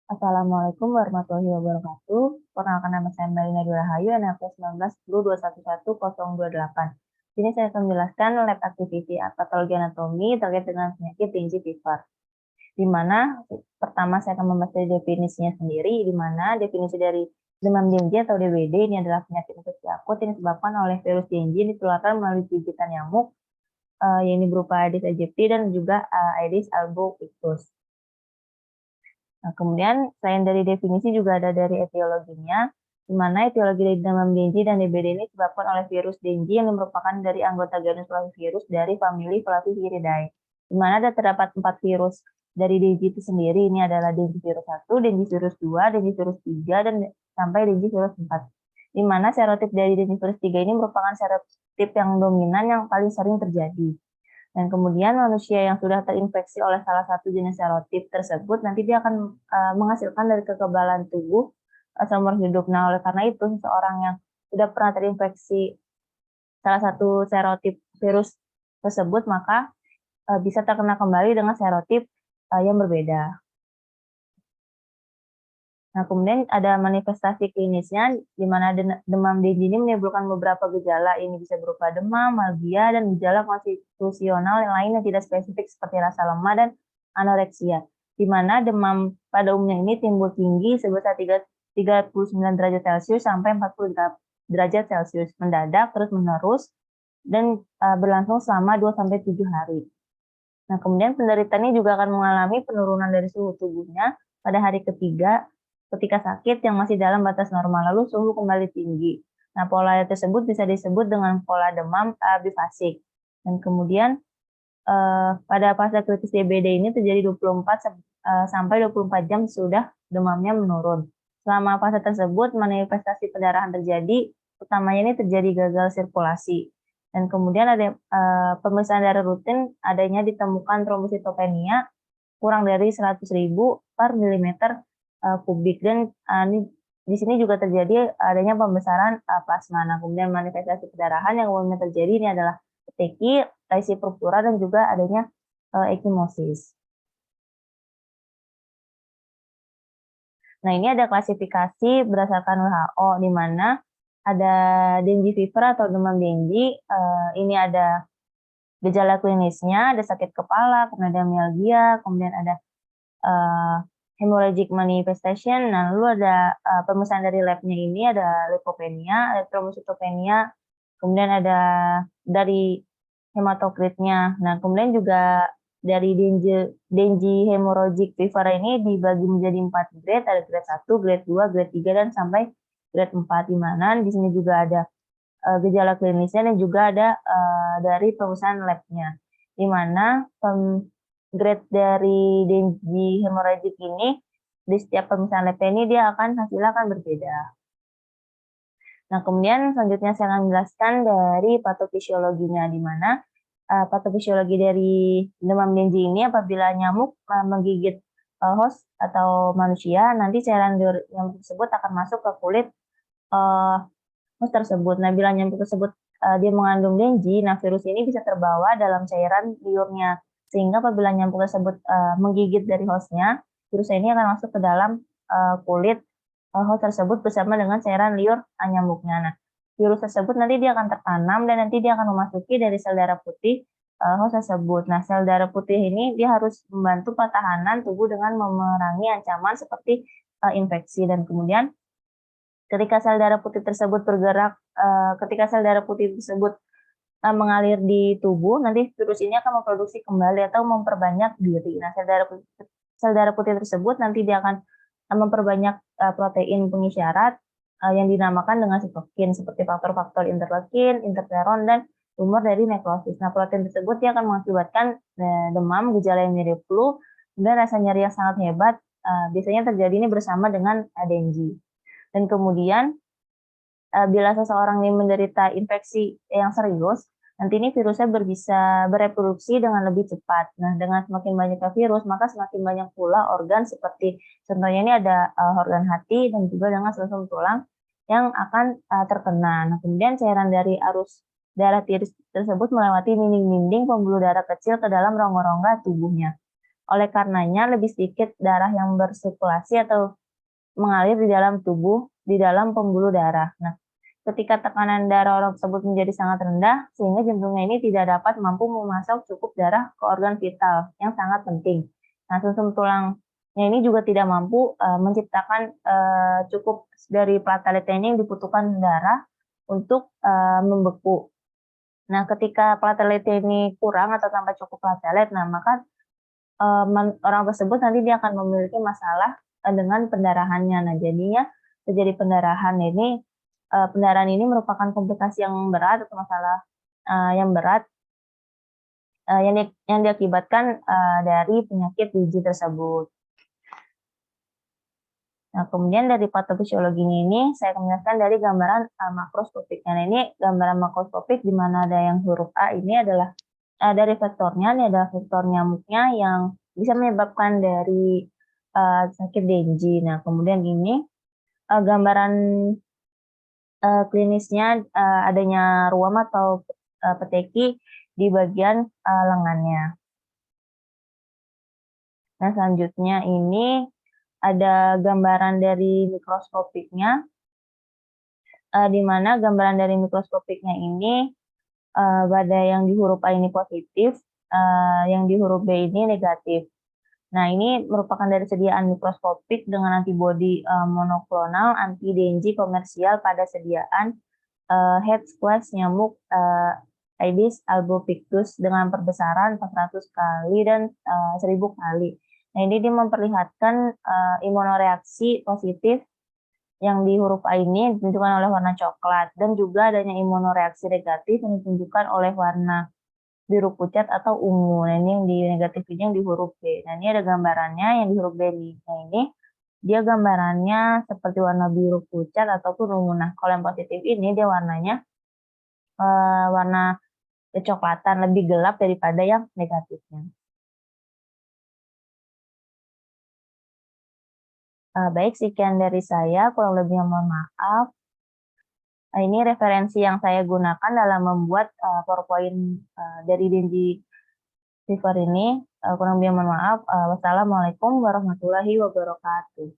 Assalamualaikum warahmatullahi wabarakatuh. Perkenalkan nama saya Melina Rahayu, NPM 19 10211028. Sini saya akan menjelaskan lab activity patologi anatomi terkait dengan penyakit Dengue fever. Di mana pertama saya akan membahas dari definisinya sendiri, di mana definisi dari demam Dengue atau DBD ini adalah penyakit infeksi akut yang disebabkan oleh virus Dengue yang ditularkan melalui gigitan nyamuk, yang ini berupa Aedes aegypti dan juga Aedes albopictus. Nah, kemudian selain dari definisi juga ada dari etiologinya, di mana etiologi dari demam Dengue dan DBD ini disebabkan oleh virus Dengue yang merupakan dari anggota genus Flavivirus dari famili Flaviviridae. Di mana terdapat 4 virus dari Dengue itu sendiri, ini adalah Dengue virus 1, Dengue virus 2, Dengue virus 3, dan sampai Dengue virus 4. Di mana serotip dari Dengue virus 3 ini merupakan serotip yang dominan yang paling sering terjadi. Dan kemudian manusia yang sudah terinfeksi oleh salah satu jenis serotip tersebut nanti dia akan menghasilkan dari kekebalan tubuh seumur hidup. Nah, oleh karena itu seseorang yang sudah pernah terinfeksi salah satu serotip virus tersebut maka bisa terkena kembali dengan serotip yang berbeda. Nah, kemudian ada manifestasi klinisnya, di mana demam Dengue ini menimbulkan beberapa gejala. Ini bisa berupa demam, malgia, dan gejala konstitusional yang lain yang tidak spesifik seperti rasa lemah dan anoreksia. Di mana demam pada umumnya ini timbul tinggi sebesar 39 derajat Celcius sampai 40 derajat Celcius, mendadak, terus-menerus, dan berlangsung selama 2-7 hari. Nah, kemudian penderita ini juga akan mengalami penurunan dari suhu tubuhnya pada hari ketiga ketika sakit yang masih dalam batas normal, lalu suhu kembali tinggi. Nah, pola tersebut bisa disebut dengan pola demam bifasik. Dan kemudian pada fase kritis DBD ini terjadi 24 sampai 24 jam sudah demamnya menurun. Selama fase tersebut manifestasi pendarahan terjadi, utamanya ini terjadi gagal sirkulasi. Dan kemudian ada pemeriksaan darah rutin adanya ditemukan trombositopenia kurang dari 100.000 per milimeter kubik, dan di sini juga terjadi adanya pembesaran plasma. Nah, kemudian manifestasi pendarahan yang umumnya terjadi ini adalah peteki, lesi purpura, dan juga adanya ekimosis. Nah, ini ada klasifikasi berdasarkan WHO, di mana ada Dengue fever atau demam Dengue. Ini ada gejala klinisnya, ada sakit kepala, kemudian ada myalgia, kemudian ada hemorrhagic manifestation. Nah, lalu ada pemeriksaan dari labnya ini ada leukopenia, ada trombositopenia, kemudian ada dari hematokritnya. Nah, kemudian juga dari Dengue hemorrhagic fever ini dibagi menjadi 4 grade, ada grade 1, grade 2, grade 3, dan sampai grade 4, di mana di sini juga ada gejala klinisnya dan juga ada dari pemeriksaan labnya, di mana grade dari Dengue hemorrhagic ini di setiap pemeriksaan lab ini dia hasilnya akan berbeda. Nah, kemudian selanjutnya saya akan menjelaskan dari patofisiologinya, di mana patofisiologi dari demam Dengue ini apabila nyamuk menggigit host atau manusia, nanti cairan nyamuk tersebut akan masuk ke kulit host tersebut. Nah, bila nyamuk tersebut dia mengandung Dengue, nah virus ini bisa terbawa dalam cairan liurnya, sehingga apabila nyamuk tersebut menggigit dari hostnya, virus ini akan masuk ke dalam kulit host tersebut bersama dengan cairan liur nyamuknya. Nah, virus tersebut nanti dia akan tertanam dan nanti dia akan memasuki dari sel darah putih host tersebut. Nah, sel darah putih ini dia harus membantu pertahanan tubuh dengan memerangi ancaman seperti infeksi. Dan kemudian ketika sel darah putih tersebut bergerak, ketika sel darah putih tersebut mengalir di tubuh, nanti virus ini akan memproduksi kembali atau memperbanyak diri. Nah, sel darah putih tersebut nanti dia akan memperbanyak protein pengisyarat yang dinamakan dengan sitokin, seperti faktor-faktor interleukin, interferon, dan tumor dari nekrosis. Nah, protein tersebut dia akan mengakibatkan demam, gejala yang mirip flu, dan rasa nyeri yang sangat hebat. Biasanya terjadi ini bersama dengan Dengue. Dan kemudian bila seseorang ini menderita infeksi yang serius, nanti ini virusnya bisa bereproduksi dengan lebih cepat. Nah, dengan semakin banyaknya virus, maka semakin banyak pula organ seperti contohnya ini ada organ hati dan juga dengan sumsum tulang yang akan terkena. Nah, kemudian cairan dari arus darah tiris tersebut melewati dinding-dinding pembuluh darah kecil ke dalam rongga-rongga tubuhnya. Oleh karenanya lebih sedikit darah yang bersirkulasi atau mengalir di dalam tubuh, di dalam pembuluh darah. Nah, ketika tekanan darah orang tersebut menjadi sangat rendah, sehingga jantungnya ini tidak dapat mampu memasok cukup darah ke organ vital yang sangat penting. Nah, sumsum tulangnya ini juga tidak mampu menciptakan cukup dari plateletnya ini yang dibutuhkan darah untuk membeku. Nah, ketika plateletnya ini kurang atau tanpa cukup platelet, nah maka orang tersebut nanti dia akan memiliki masalah dengan pendarahannya. Nah, jadinya terjadi pendarahan ini, pendarahan ini merupakan komplikasi yang berat atau masalah yang berat yang diakibatkan dari penyakit biji tersebut. Nah, kemudian dari patofisiologinya ini saya akan menjelaskan dari gambaran makroskopiknya. Nah, ini gambaran makroskopik di mana ada yang huruf A ini adalah dari vektornya, ini adalah vektor nyamuknya yang bisa menyebabkan dari sakit Dengue. Nah, kemudian ini gambaran klinisnya adanya ruam atau peteki di bagian lengannya. Nah, selanjutnya ini ada gambaran dari mikroskopiknya, di mana gambaran dari mikroskopiknya ini pada yang di huruf A ini positif, yang di huruf B ini negatif. Nah, ini merupakan dari sediaan mikroskopik dengan antibodi monoklonal anti-Dengue komersial pada sediaan head squash nyamuk Aedes albopictus dengan perbesaran 400 kali dan 1000 kali. Nah, ini dia memperlihatkan imunoreaksi positif yang di huruf A ini ditunjukkan oleh warna coklat dan juga adanya imunoreaksi negatif yang ditunjukkan oleh warna biru pucat atau ungu. Nah, ini yang di negatif ini yang di huruf B. Nah, ini ada gambarannya yang di huruf B nih. Nah, ini dia gambarannya seperti warna biru pucat ataupun ungu. Nah, kalau yang positif ini dia warnanya warna kecoklatan, lebih gelap daripada yang negatifnya. Baik, sekian dari saya, kurang lebihnya mohon maaf. Ini referensi yang saya gunakan dalam membuat PowerPoint dari Dengue Fever ini. Kurang lebihnya mohon maaf. Wassalamualaikum warahmatullahi wabarakatuh.